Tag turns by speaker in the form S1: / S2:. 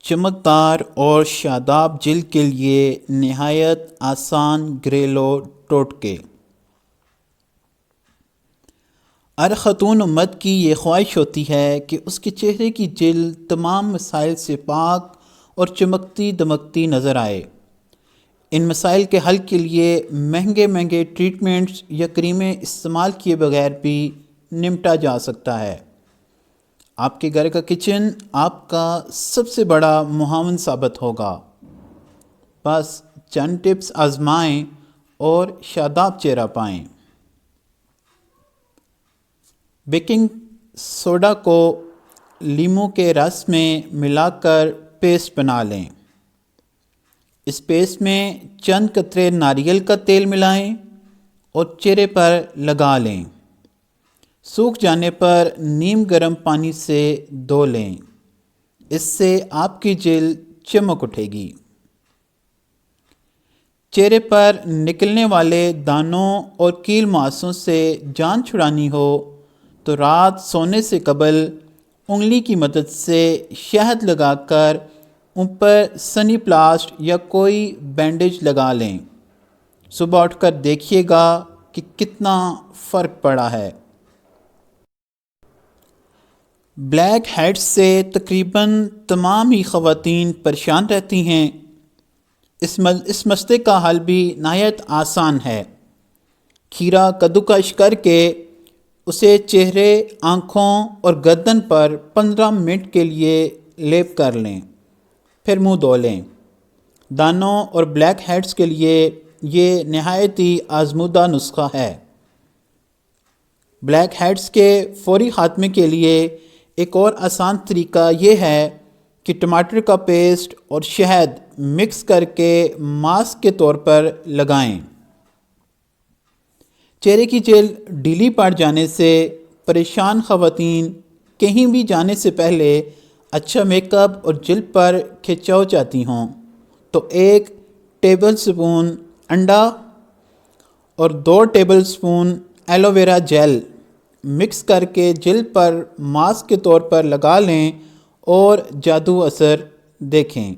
S1: چمکدار اور شاداب جلد کے لیے نہایت آسان گھریلو ٹوٹکے۔ ہر خاتون امت کی یہ خواہش ہوتی ہے کہ اس کے چہرے کی جلد تمام مسائل سے پاک اور چمکتی دمکتی نظر آئے۔ ان مسائل کے حل کے لیے مہنگے مہنگے ٹریٹمنٹس یا کریمیں استعمال کیے بغیر بھی نمٹا جا سکتا ہے۔ آپ کے گھر کا کچن آپ کا سب سے بڑا معاون ثابت ہوگا۔ بس چند ٹپس آزمائیں اور شاداب چہرہ پائیں۔ بیکنگ سوڈا کو لیموں کے رس میں ملا کر پیسٹ بنا لیں۔ اس پیسٹ میں چند قطرے ناریل کا تیل ملائیں اور چہرے پر لگا لیں۔ سوکھ جانے پر نیم گرم پانی سے دھو لیں۔ اس سے آپ کی جلد چمک اٹھے گی۔ چہرے پر نکلنے والے دانوں اور کیل ماسوں سے جان چھڑانی ہو تو رات سونے سے قبل انگلی کی مدد سے شہد لگا کر ان پر سنی پلاسٹ یا کوئی بینڈیج لگا لیں۔ صبح اٹھ کر دیکھیے گا کہ کتنا فرق پڑا ہے۔ بلیک ہیڈز سے تقریباً تمام ہی خواتین پریشان رہتی ہیں۔ اس مسئلے کا حل بھی نہایت آسان ہے۔ کھیرا کدوکش کر کے اسے چہرے، آنکھوں اور گردن پر 15 منٹ کے لیے لیپ کر لیں، پھر منہ دھو لیں۔ دانوں اور بلیک ہیڈز کے لیے یہ نہایت ہی آزمودہ نسخہ ہے۔ بلیک ہیڈز کے فوری خاتمے کے لیے ایک اور آسان طریقہ یہ ہے کہ ٹماٹر کا پیسٹ اور شہد مکس کر کے ماسک کے طور پر لگائیں۔ چہرے کی جلد ڈھیلی پڑ جانے سے پریشان خواتین کہیں بھی جانے سے پہلے اچھا میک اپ اور جلد پر کھچاؤ چاہتی ہوں تو 1 ٹیبل سپون انڈا اور 2 tablespoon aloe vera gel mix کر کے جلد پر ماسک کے طور پر لگا لیں اور جادو اثر دیکھیں۔